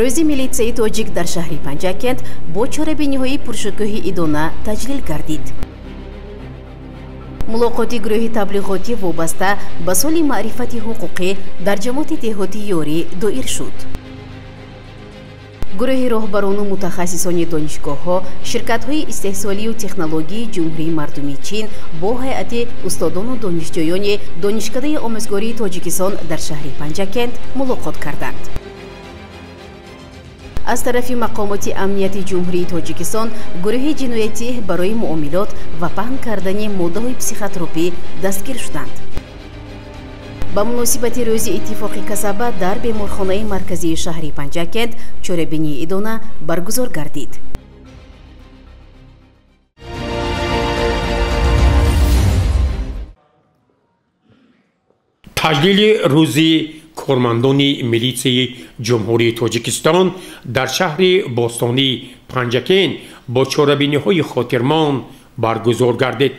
روزی میلیتسیای توجیک در شهر پنجاکند با چاره‌بینی‌های پرشکوه ایدونا تجلیل گردید. ملاقاتی گروه تبلیغاتی وابسته به سال معرفت حقوقی در جماعت دهاتی یوری دایر شد. گروه راهبران و متخصصان دانشگاه‌ها، شرکت‌های استحصالی و تکنولوژی جمهوری مردمی چین با هیئت استادان و دانشجویان دانشکده آموزگاری تاجیکستان در شهر پنجاکند ملاقات کردند. از طرف مقامات امنیتی جمهوری تاجیکستان، گروه جنایتی برای معاملات و پهن کردن ماده‌های پسیخوتروپی دستگیر شدند. با مناسبت روز اتفاق کسبه در بیمارخانه مرکزی شهر پنجاکند چاره‌بینی ایدونا برگزار گردید. تجلیل روزی کارمندان میلیسیای جمهوری تاجیکستان در شهر باستانی پنجاکند با چاره‌بینی‌های خاطرمان برگزار گردید.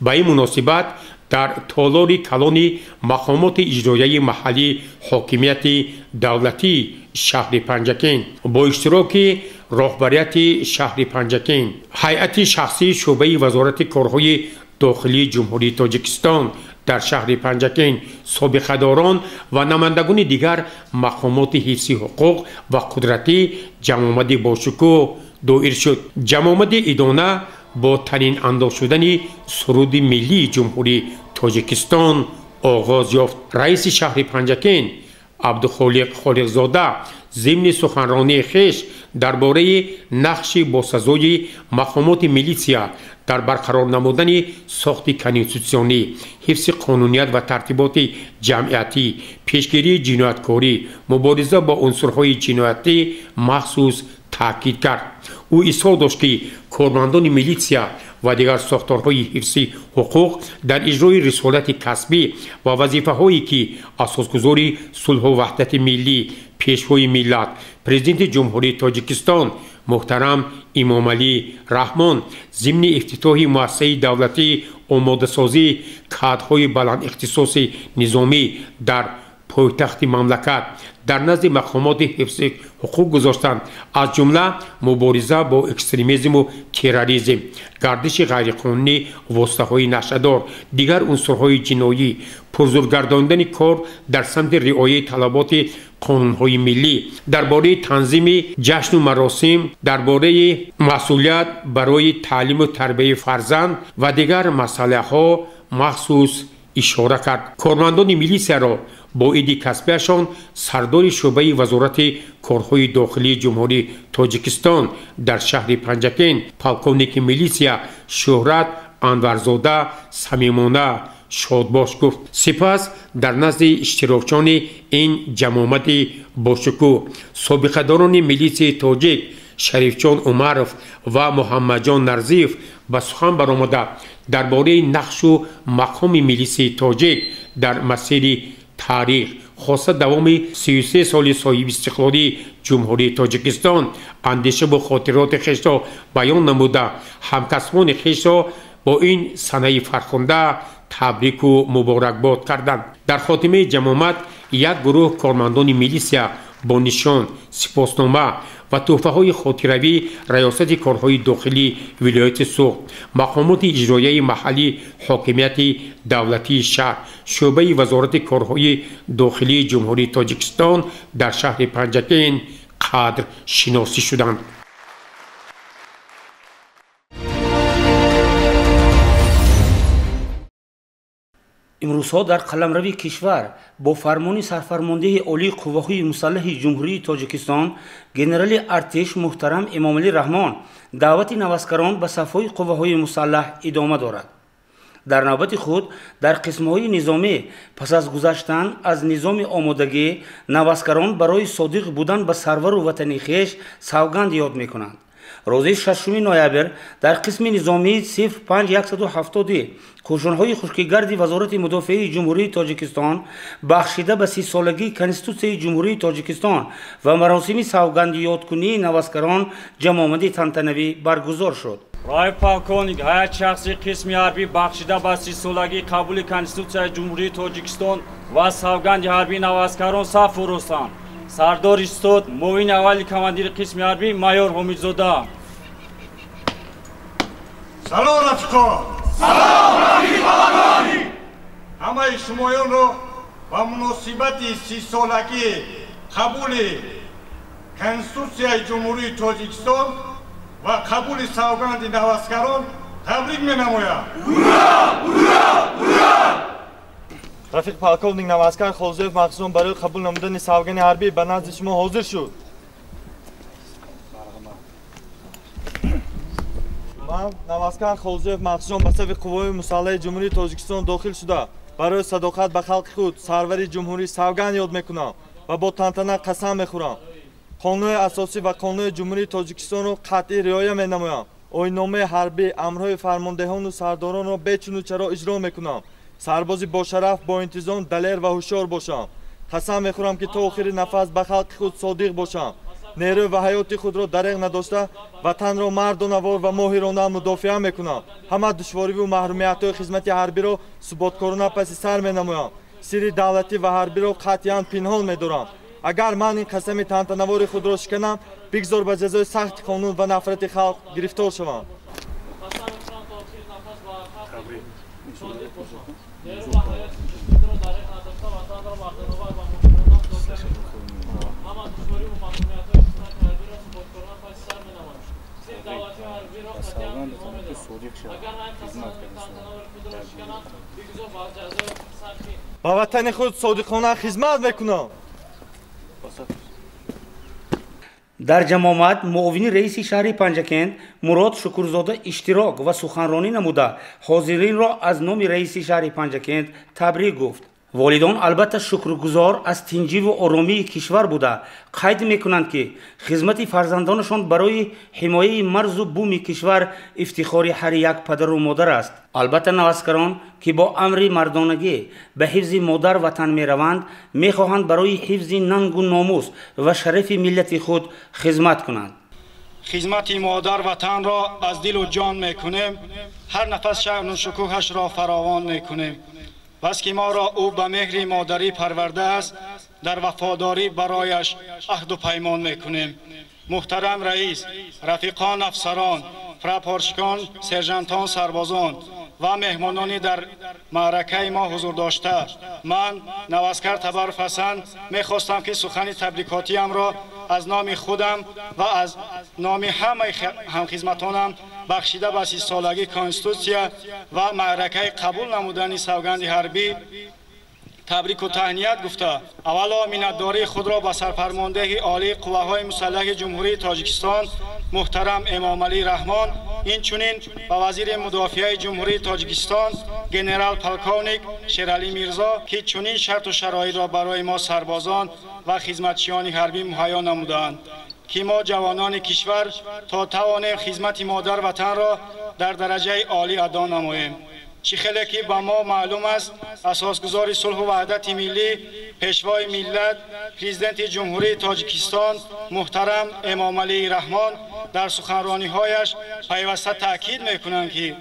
با این مناسبت در تالار کلان مقامات اجرایی محلی حاکمیت دولتی شهر پنجاکند با اشتراک راهبریت شهر پنجاکند، هیئت شخصی شعبه وزارت کارهای داخلی جمهوری تاجیکستان در شهر پنجاکند، سابقه‌داران و نمایندگان دیگر مقامات حفظ حقوق و قدرتی جمع با شکوه دایر شد. جمع ایدونا با تنین انداز شدن سرود ملی جمهوری تاجیکستان آغاز یافت. رئیس شهر پنجاکند عبدالخالق خالقزاده ضمن سخنرانی خویش درباره نقش باسزای مقامات میلیسیا در برقرار نمودن ساخت کنستیتوسیونی، حفظ قانونیت و ترتیبات جمعیتی، پیشگیری جنایتکاری، مبارزه با عنصرهای جنایتی مخصوص تاکید کرد. او اظهار داشت که کارمندان میلیسیا و دیگر ساختارهای حفظ حقوق در اجرای رسالت کسبی و وظیفه‌هایی که اساسگذار صلح و وحدت ملی، پیشوای ملت، پرزیدنت جمهوری تاجیکستان محترم امام علی رحمان ضمن افتتاح مؤسسه دولتی آماده‌سازی کادرهای بلند اختصاص نظامی در پایتخت مملکت در نزد مقامات حفظ حقوق گذاشتند، از جمله مبارزه با اکستریمیسم و تروریسم، گردش غیرقانونی واسطه‌های نشه‌دار، دیگر عنصرهای جنایی، پرزورگرداندن کار در سمت رعایت طلبات قانون‌های ملی، درباره تنظیم جشن و مراسم، درباره مسئولیت برای تعلیم و تربیت فرزند و دیگر مسائل‌ها مخصوص اشاره کرد. کارمندان میلیسیا را با ایدی کسبیشان سردار شعبه وزارت کارهای داخلی جمهوری تاجیکستان در شهر پنجاکند پالکونیک میلیسیا شهرت انورزاده صمیمانه شادباش گفت. سپس در نزد اشتراکچیان این جماعت باشکوه سابقه‌داران میلیسیای تاجیک شریفجان عمرов و محمدجان نرزیف به سخن برآمده درباره نقش و مقام میلیسیای تاجیک در مسیر تاریخ خاصه دوام 33 سال صاحب استقلالی جمهوری تاجیکستان اندیشه و خاطرات خویش را بیان نموده همکسبان خویش را با این سنه فرخنده تبریک و مبارکباد کردند. در خاتمه جماعت یک گروه کارمندان میلیسیا با نشان، سپاسنامه و تحفه‌های خاطروی ریاست کارهای داخلی ولایت سوخت، مقامات اجرایی محلی حاکمیت دولتی شهر، شعبه وزارت کارهای داخلی جمهوری تاجیکستان در شهر پنجاکند قدر شناسی شدند. امروزها در قلمرو کشور با فرمان سرفرمانده عالی قوه‌های مسلح جمهوری تاجیکستان گنرال ارتش محترم امام علی رحمان دعوت نوسکران به صف‌های قوه‌های مسلح ادامه دارد. در نوبت خود در قسم‌های نظامی پس از گذشتن از نظام آمادگی نوسکران برای صادق بودن به سرور و وطن خویش سوگند یاد می‌کنند. روز 6 نوامبر در قسم نظامی 05170 کشتارهای خشکیگرد وزارت مدافعه جمهوری تاجیکستان بخشیده به 30 سالگی کنستیتوسیون جمهوری تاجیکستان و مراسم سوگند یادکنی نوسکران جمع تنتنوی برگزار شد. رای پالکونیک هیئت شخصی قسم حربی بخشیده به 30 سالگی قبول کنستیتوسیون جمهوری تاجیکستان و سوگند حربی نوسکران صف فرستند. سردار استاد معاون اول کماندیر قسم حربی مایور حمیدزاده. سلام رفیقان. سلام رفیقانی. همه شمایان رو با مناسبت 30 سالگی قبول کنستیتوسیای جمهوری تاجیکستان و قبول سوگند نوسگران تبریک می‌نمایم. رفیق پالکوونیک نوسگر خوزیف مخصوص برای قبول نمودن سوگند حربی به نزد شما حاضر شد. من نوسگر خوزیف مخصوص به صف قوای مسلح جمهوری تاجیکستان داخل شده برای صداقت به خلق خود سروری جمهوری سوگند یاد میکنم و با تنتنه قسم میخورم قانون اساسی و قانون جمهوری تاجیکستان را قطعی رعایت می‌نمایم. آیین‌نامه حربی امرهای فرماندهان و سرداران را بچون و چرا اجرا میکنم. سربازی با شرف با انتظام دلیر و هوشیار باشم. قسم میخورم که تا آخر نفس به خلق خود صادق باشم. نیرو و حیات خود را دریغ نداشته وطن را مردانوار و ماهرانه مدافع میکنم. همه دشواری و محرومیت‌های خدمت حربی را ثباتکارانه پس سر می‌نمایم. سری دولتی و حربی را قطعاً پنهان می‌دارم. اگر من این قسم تنتنوار خود را شکنم بگذار به جزای سخت قانون و نفرت خلق گرفتار شوم. با وطن خود صادقانه خدمت میکنم. در جمع آمد معاون رئیس شهر پنجکند مراد شکرزاده اشتراک و سخنرانی نموده حاضرین را از نام رئیس شهر پنجکند تبریک گفت. والدان البته شکرگزار از تنجی و آرامی کشور بوده قید میکنند که خدمت فرزندانشان برای حمایه مرز و بوم کشور افتخار هر یک پدر و مادر است. البته نوسگران که با امر مردانگی به حفظ مادر وطن می روند میخواهند برای حفظ ننگ و ناموس و شرف ملت خود خدمت کنند. خدمت مادر وطن را از دل و جان میکنیم. هر نفس شأن و شکوهش را فراوان میکنیم. بس که ما را او به مهر مادری پرورده است در وفاداری برایش عهد و پیمان میکنیم. محترم رئیس، رفیقان افسران، پراپورشکان، سرژانتان، سربازان و مهمانانی در معرکه ما حضور داشته، من نوسگر تبرفسند میخواستم که سخن تبریکاتیم را از نام خودم و از نام همه همخدمتانم بخشیده به 30 سالگی کنستیتوسیا و معرکه قبول نمودن سوگند حربی تبریک و تهنیت گفته اولا منتداری خود را به سرفرمانده عالی قواهای مسلح جمهوری تاجیکستان محترم امام علی رحمان، اینچنین به وزیر مدافعه جمهوری تاجیکستان گنرال پالکوونیک شیرعلی میرزا که چنین شرط و شرایط را برای ما سربازان و خدمتچیان حربی مهیا نمودند که ما جوانان کشور تا توانیم خدمت مادر وطن را در درجه عالی ادا نماییم. چه خیلی که به ما معلوم است اساسگزار صلح و وحدت ملی پیشوای ملت پرزیدنت جمهوری تاجیکستان محترم امام علی رحمان در سخنرانی‌هایش پیوسته تاکید می‌کنند که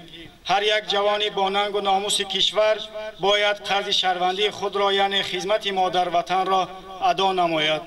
هر یک جوانی با ننگ و ناموس کشور باید قرض شهروندی خود را یعنی خدمت مادر وطن را ادا نماید.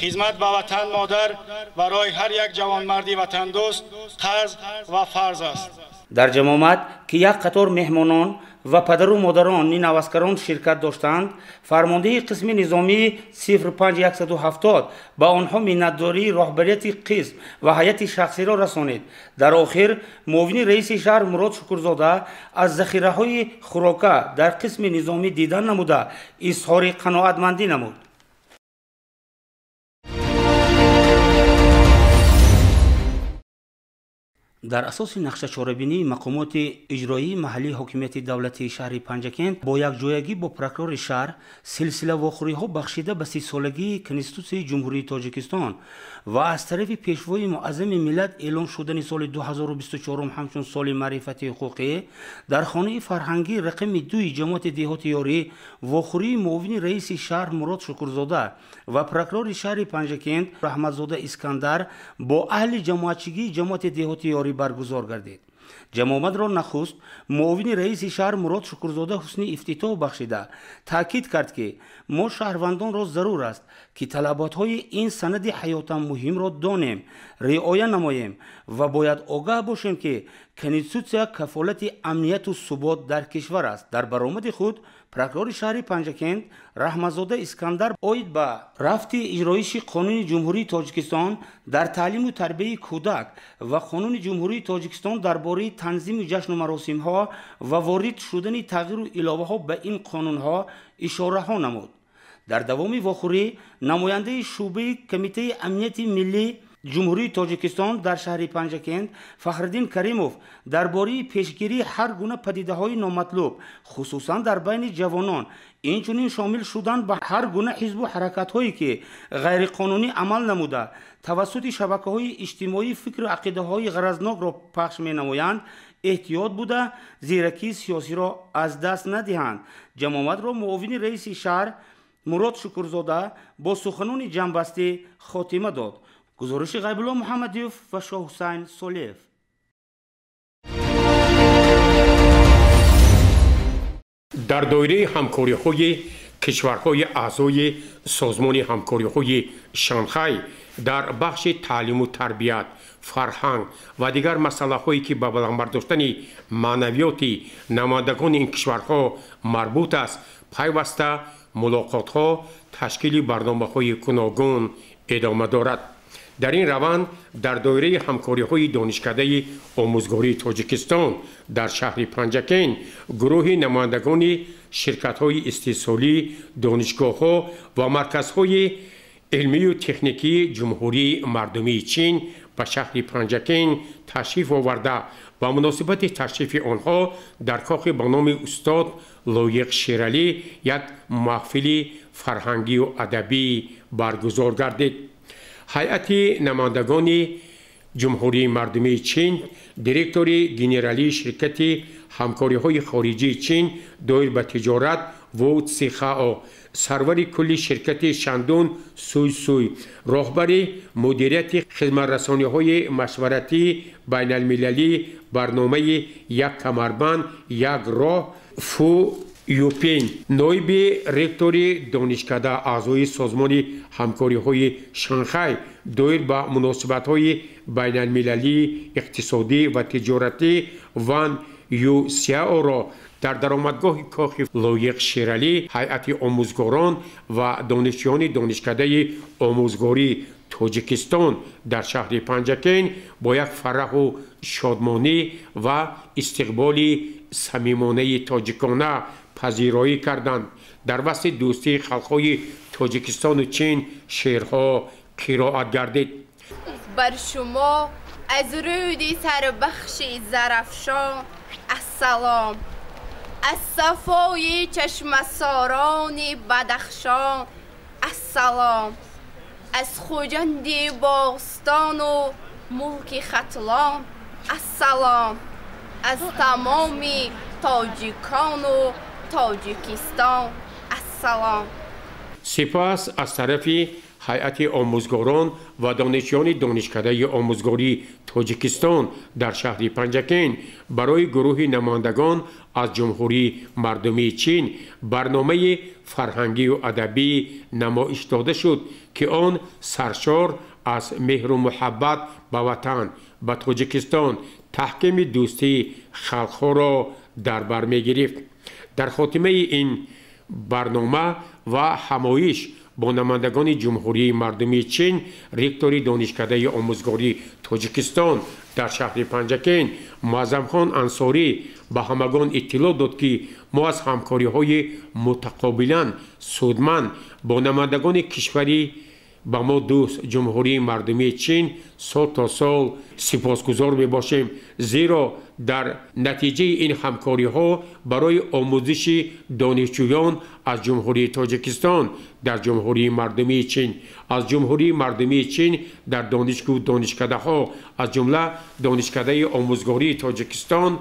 خدمت به وطن مادر برای هر یک جوانمردی وطن دوست قرض و فرض است. در جمع آمد که یک قطار مهمانان و پدر و مادران نوسگران شرکت داشتند، فرمانده قسم نظامی 05170 به آنها منتداری رهبریت قسم و هیئت شخصی را رسانید. در آخر معاون رئیس شهر مراد شکرزاده از ذخیره های خوراکه در قسم نظامی دیدن نموده اظهار قناعتمندی نمود. در اساس نقشه چاره‌بینی مقامات اجرایی محلی حاکمیت دولتی شهر پنجکند با یک جایگی با پروکرور شهر سلسله واخوری‌ها بخشیده به 30 سالگی کنستیتوسیای جمهوری تاجیکستان و از طرف پیشوای معظم ملت اعلان شدن سال 2024 همچون سال معرفت حقوقی در خانه فرهنگی رقم 2 جماعت دهات یاری واخوری معاون رئیس شهر مراد شکرزاده و پروکرور شهر پنجکند رحمتزاده اسکندر با اهل جماعتچگی جماعت دهات یاری برگزار گردید. ҷамоат ро нахуст муовини раиси шаҳр Мурод Шукрзода ҳусни ифтитоҳ бахшида таъкид кард ки мо шаҳрвандонро зарур аст ки талаботҳои ин санади ҳаётан муҳимро донем, риоя намоем ва бояд огаҳ бошем ки конститутсия кафолати амнияту субот дар кишвар аст. Дар баромади худ прокурори шаҳри Панҷакент Раҳматзода Искандар оид ба рафти иҷроиши Қонуни Ҷумҳурии Тоҷикистон дар таълиму тарбияи кӯдак ва Қонуни Ҷумҳурии Тоҷикистон дар бораи танзими ҷашну маросимҳо ва ворид шудани тағйиру иловаҳо ба ин қонунҳо ишораҳо намуд. Дар давоми вохӯрӣ намояндаи шӯъбаи Комитаи амнияти миллӣ ҷумҳурии Тоҷикистон дар шаҳри Панҷакент Фахриддин Каримов дар бораи пешгирии ҳар гуна падидаҳои номатлуб, хусусан дар байни ҷавонон, инчунин шомил шудан ба ҳар гуна ҳизбу ҳаракатҳое ки ғайриқонунӣ амал намуда тавассути шабакаҳои иҷтимоӣ фикру ақидаҳои ғаразнокро пахш менамоянд, эҳтиёт буда зиракии сиёсиро аз даст надиҳанд. Ҷамоатро муовини раиси шаҳр Мурод Шукрзода бо суханони ҷамъбастӣ хотима дод. гузориши Ғайбулло Муҳаммадиев ва Шоҳ Ҳусайн Солиев. дар доираи ҳамкориҳои кишварҳои аъзои созмони ҳамкориҳои Шанхай дар бахши таълиму тарбият, фарҳанг ва дигар масъалаҳое ки ба баландбардоштани маънавиёти намояндагони ин кишварҳо марбут аст, пайваста мулоқотҳо ташкили барномаҳои гуногун идома дорад. дар ин раванд дар доираи ҳамкориҳои донишкадаи омӯзгории Тоҷикистон дар шаҳри Панҷакент гурӯҳи намояндагони ширкатҳои истеҳсолӣ, донишгоҳҳо ва марказҳои илмию техникии ҷумҳурии мардумии Чин ба шаҳри Панҷакент ташриф оварда ба муносибати ташрифи онҳо дар кохи ба номи устод Лоиқ Шералӣ як маҳфили фарҳангию адабӣ баргузор гардид. ҳайати намояндагони ҷумҳурии мардумии Чин, директори генералии ширкати ҳамкориҳои хориҷии Чин доир ба тиҷорат Ву Цихао, сарвари кулли ширкати Шандун Суй, роҳбари мудирияти хизматрасониҳои машваратии байналмилалии барномаи як камарбанд як роҳ Фу Юпин, ноиби ректори донишкада аъзои созмони ҳамкориҳои Шанхай доир ба муносибатҳои байналмилалии иқтисодӣ ва тиҷоратӣ Ван Юсяоро дар даромадгоҳи кохи Лоиқ Шералӣ ҳайати омӯзгорон ва донишҷӯёни донишкадаи омӯзгории Тоҷикистон дар шаҳри Панҷакент бо як фараҳу шодмонӣ ва истиқболи самимонаи тоҷикона пазироӣ карданд. дар васти дӯстии халқҳои Тоҷикистону Чин шеърҳо қироат гардид. бар шумо аз рӯди сарбахши зарафшон ассалом, аз сафои чашмасорони бадахшон ассалом, аз хуҷанди бостону мулки хатлон ассалом, аз тамоми тоҷикону Тоҷикистон ассалом. сипас аз тарафи ҳайати омӯзгорон ва донишҷӯёни донишкадаи омӯзгории Тоҷикистон дар шаҳри Панҷакент барои гурӯҳи намояндагон аз ҷумҳурии мардумии Чин барномаи фарҳангию адабӣ намоиш дода шуд ки он саршор аз меҳру муҳаббат ба ватан, ба Тоҷикистон, таҳкими дӯстии халқҳоро дар бар мегирифт. дар хотимаи ин барнома ва ҳамоиш бо намояндагони ҷумҳурии мардумии Чин ректори донишкадаи омӯзгории Тоҷикистон дар шаҳри Панҷакент Муаззамхон Ансорӣ ба ҳамагон иттилоъ дод ки мо аз ҳамкориҳои мутақобилан судманд бо намояндагони кишвари ба мо дӯст ҷумҳурии мардумии Чин сол то сол сипосгузор мебошем, зеро дар натиҷаи ин ҳамкориҳо барои омӯзиши донишҷӯён аз ҷумҳурии Тоҷикистон дар ҷумҳурии мардумии Чин, аз ҷумҳурии мардумии Чин дар донишгӯҳ донишкадаҳо, аз ҷумла донишкадаи омӯзгории Тоҷикистон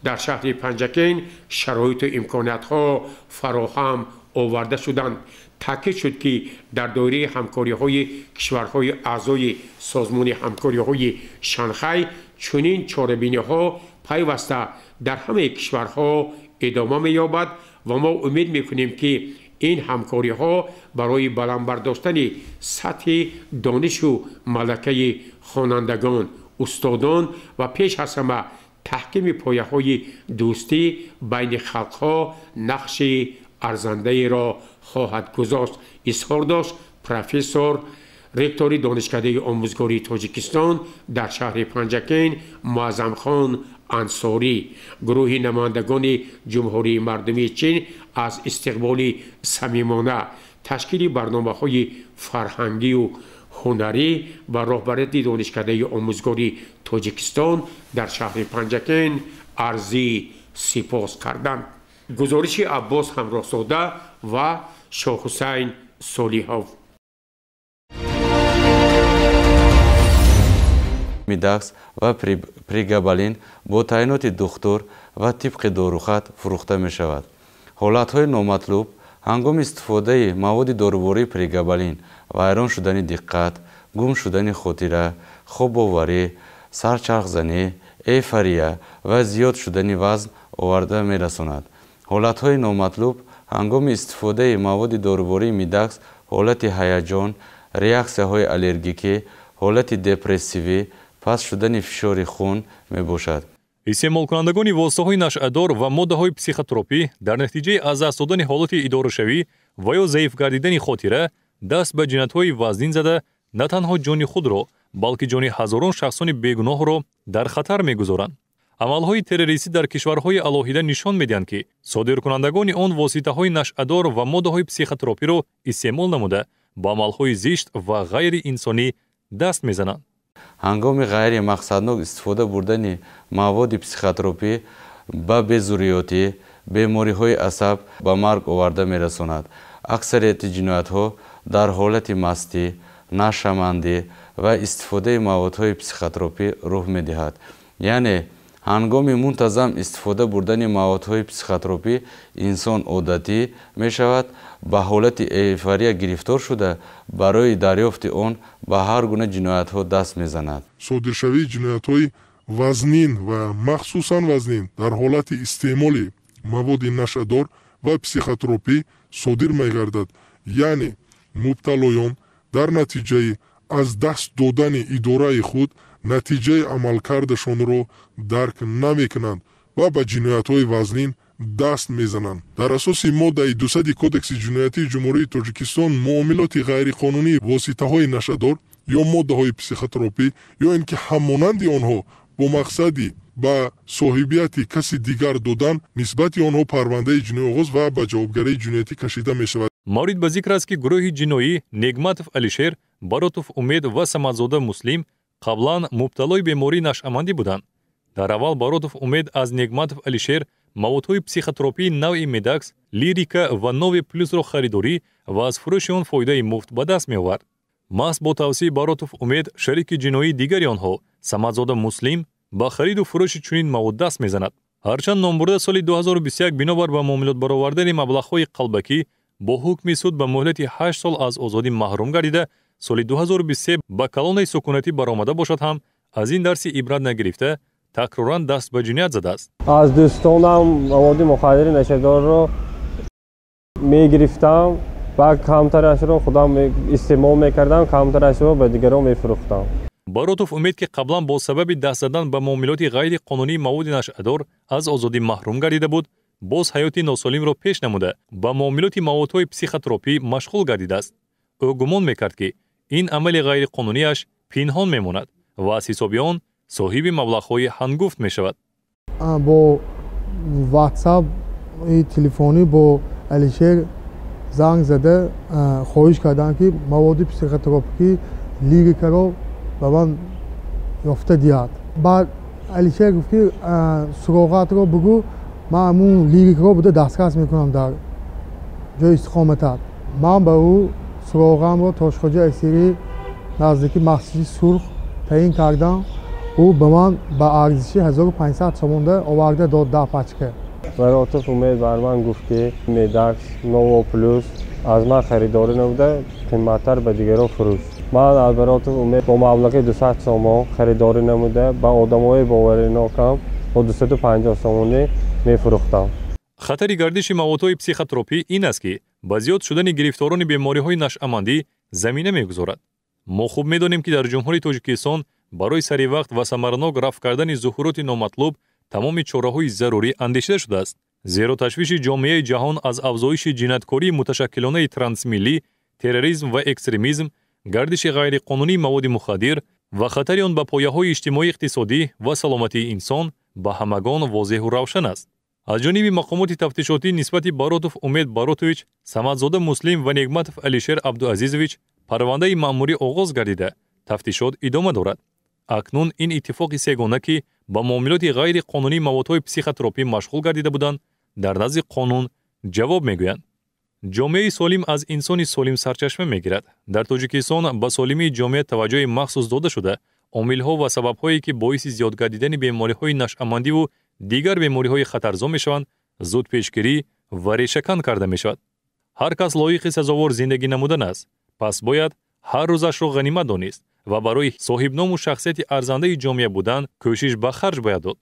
дар шаҳри Панҷакент шароиту имкониятҳо фароҳам оварда шуданд. таъкид шуд ки дар доираи ҳамкориҳои кишварҳои аъзои созмони ҳамкориҳои Шанхай چنین چاره‌بینی‌ها پیوسته در همه کشورها ادامه می‌یابد و ما امید می‌کنیم که این همکاری‌ها برای بلند برداشتن سطح دانش و ملکه خوانندگان، استادان و پیش از همه تحکیم پایه‌های دوستی بین خلق‌ها نقش ارزنده را خواهد گذاشت. اظهار داشت پروفسور رکتور دانشکده آموزگاری تاجیکستان در شهر پنجکین معظم خان انصاری. گروه نمایندگان جمهوری مردمی چین از استقبال صمیمانه، تشکیل برنامه‌های فرهنگی و هنری و رهبریت دانشکده آموزگاری تاجیکستان در شهر پنجکین عرضی سپاس کردند. گزارش عباس همراه‌زاده و شاه حسین صالح‌وو. میداکس و پریگابالین با تعینات دکتر و طبق داروخط فروخته می شود. حالتهای نامطلوب هنگام استفاده مواد داروباری پریگابالین ویران شدن دقت، گم شدن خاطره، خواب آوری، سرچرخ زنی، ایفوریا و زیاد شدن وزن آورده می رساند. حالتهای نامطلوب هنگام استفاده مواد داروباری میداکس حالت هیجان، ریاکسیاهای الرژیکی، حالت دپرسیوی، پس شدن فشار خون می باشد. استعمال کنندگان واسطه‌های نشأه‌دار و ماده‌های پسیخوتروپی در نتیجه از دست دادن حالت اداره‌شوی و یا ضعیف گردیدن خاطره دست به جنایت‌های وزنین زده نه تنها جان خود را بلکه جان هزاران شخصان بیگناه را در خطر می‌گذارند. عمل‌های تروریستی در کشورهای علاهیده نشان می‌دهند که صادرکنندگان آن واسطه‌های نشأه‌دار و ماده‌های پسیخوتروپی را استعمال نموده با عمل‌های زشت و غیر انسانی دست می‌زنند. هنگام غیر مقصدناک استفاده بردن مواد پسیخوتروپی به بیزوریاتی، بیماری‌های عصب به مرگ آورده می‌رساند. اکثریت جنایت‌ها در حالت مستی، نشه‌مندی و استفاده موادهای پسیخوتروپی رخ می‌دهد. یعنی هنگام منتظم استفاده بردن موادهای پسیخوتروپی انسان عادتی می شود، به حالت ایفوریا گرفتار شده برای دریافت آن به هر گونه جنایت ها دست می زند. صادرشوی جنایت های وزنین و مخصوصاً وزنین در حالت استعمال مواد نشأه‌دار و پسیخوتروپی صادر می گردد. یعنی مبتلایان در نتیجه از دست دادن اداره خود نتیجه عملکردشان را درک نمی کنند و به جنایت های وزنین دست می زنند. در اساس ماده 200 کودکس جنایتی جمهوری تاجیکستان معاملات غیر قانونی واسطه های نشأه‌دار یا ماده های پسیخوتروپی یا اینکه همانند آنها با مقصدی به صاحبیت کسی دیگر دادن نسبت آنها پرونده جنایی آغاز و به جوابگری جنایتی کشیده می شود. مورد به ذکر است که گروه جنایی نگماتوف علیشیر، باروتوف امید و самадзода مسلم قبلا مبتلای بیماری نشأه‌مندی بودند. در اول باروتوف امید از نگماتوف علیشیر موادهای پسیخوتروپی نوع میداکس، لیریکا و نوع پلوس را خریداری و از فروش آن فایده مفت به دست می آورد. محض با توصیه باروتوف امید شریک جنایی دیگری آنها самадзода مسلم با خرید و فروش چنین مواد دست میزند. هرچند نامبرده سال 2021 بنابر به معاملات برآوردن مبلغ‌های قلبکی با حکم سود به مهلت 8 سال از آزادی محروم گردیده، سال 2023 با کلان سکونتی برآمده باشد هم از این درس عبرت نگرفته تکرارا دست به جنایت زده است. از دوستانم مواد مخدر نشه‌دار را میگرفتم و کمترش را خودم استعمال میکردم، کمترش را به دیگران میفروختم. باروتوف امید که قبلا با سبب دست زدن به معاملات غیر قانونی مواد نشأه‌دار از آزادی محروم گردیده بود، باز حیات ناسالم را پیش نموده با معاملات موادهای پسیخوتروپی مشغول گردیده است. او گمان میکرد که این عمل غیر قانونیش پنهان میماند و از حساب آن صاحب مبلغ‌های هنگفت میشود. با واتساپ تلفنی با علیشیر زنگ زده خواهش کردند که مواد پسیخوتروپی لیریکا را به من یافته دهد. بعد علیشیر گفت که سراغت را بگو، من همون لیریکا را بوده دسترس میکنم در جای استقامتت. من به او سراغم را تاشخاجه اسیری نزدیکی مسجد سرخ تعیین کردم. او به من به ارزش 1500 تومان آورده داد 10 پچکه. باروتوف امید بر من گفت که میداکس نو پلوس از من خریداری نبوده، قیمت‌تر به دیگران فروش. من از برات امید با مبلغ 200 سوم خریداری نموده با آدمای باوری ناکام با 250 سومونی میفروختم. خطر گردش موادهای پسیخوتروپی این است که با زیاد شدن گرفتاران بیماری‌های نشأمندی زمینه می‌گذارد. ما خوب می‌دانیم که در جمهوری تاجیکستان برای سریع وقت و ثمرناک رفع کردن ظهورات نامطلوب تمام چاره‌های ضروری اندیشیده شده است. زیرا تشویش جامعه جهان از افزایش جنایتکاری متشکلانه ترانسمیلی، تروریسم و اکستریمیسم، گردش غیرقانونی مواد مخدر و خطر آن به پایه‌های اجتماعی اقتصادی و سلامتی انسان به همگان واضح و روشن است. از جانب مقامات تفتیشاتی نسبت باروتوف امید باروتویچ، صمدزاده مسلم و نعمتوف علیشیر عبدالعزیزویچ پرونده مأموری آغاز گردیده تفتیشات ادامه دارد. اکنون این اتفاق سگانه که با معاملات غیر قانونی موادهای پسیخوتروپی مشغول گردیده بودند در نزد قانون جواب میگویند. جامعه سالم از انسان سالم سرچشمه میگیرد. در تاجیکستان با سالمی جامعه توجه مخصوص داده شده. عامل‌ها و سبب‌هایی که باعث زیاد گردیدن بیماری‌های نشأمندی و دیگر بیماری‌های خطرزا میشوند زود پیشگیری و ریشه‌کن کرده میشود. هر کس لایق سزاوار زندگی نمودن است. پس باید هر روزش را غنیمت دانست و برای صاحب نام و شخصیت ارزنده جامعه بودن کوشش به خرج باید داد.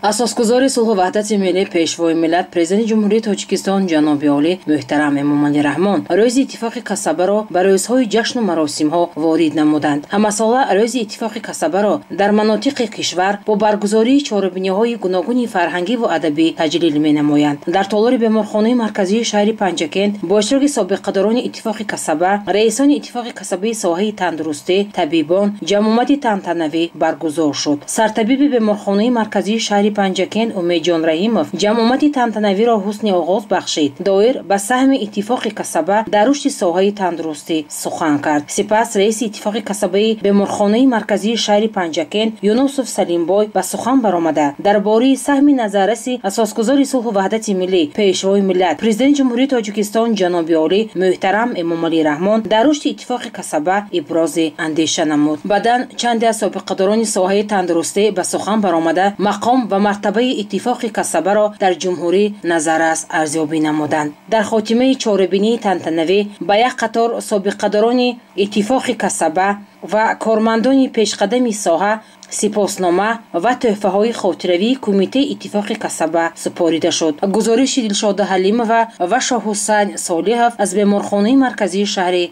اساسگزار صلح و وحدت ملی پیشوای ملت پرزیدنت جمهوری تاجیکستان جناب عالی محترم امامعلی رحمان روز اتفاق کسبه را به روزهای جشن و مراسم ها وارد نمودند. همساله روز اتفاق کسبه را در مناطق کشور با برگزاری چهاربینی‌های گوناگون فرهنگی و ادبی تجلیل می‌نمایند. در تالار بیمارخانه مرکزی شهر پنجکن با اشتراک سابقه‌داران اتفاق کسبه، رئیسان اتفاق کسبه ساحه تندرستی، طبیبان، جمعیت تنتنوی برگزار شد. سرطبیب بیمارخانه مرکزی شهر پنجکن امید جان رحیمов جمعیت تنتنوی را حسن آغاز بخشید. دایر به سهم اتفاق کسبه در رشد ساحه تندرستی سخن کرد. سپس رئیس اتفاق کسبه بیمارخانه مرکزی شهر پنجکن یونوسف سلیمبای به سخن برآمده درباره سهم نظررس اساسگزار صلح و وحدت ملی پیشوای ملت پرزیدنت جمهوری تاجیکستان جناب عالی محترم امامعلی رحمان در رشد اتفاق کسبه ابراز اندیشه نمود. بعداً چند از سابقه‌داران ساحه تندرستی به سخن برآمده مقام و مرتبه اتفاق کسبه را در جمهوری نظررس ارزیابی نمودند. در خاتمه چهاربینی تنتنوی به یک قطار سابقه‌داران اتفاق کسبه و کارمندان پیشقدم ساحه سپاسنامه و تحفه های خاطروی کمیته اتفاق کسبه سپاریده شد. گزارش دلشاد حلیمова و شاه حسین صالحov از بیمارخانه مرکزی شهر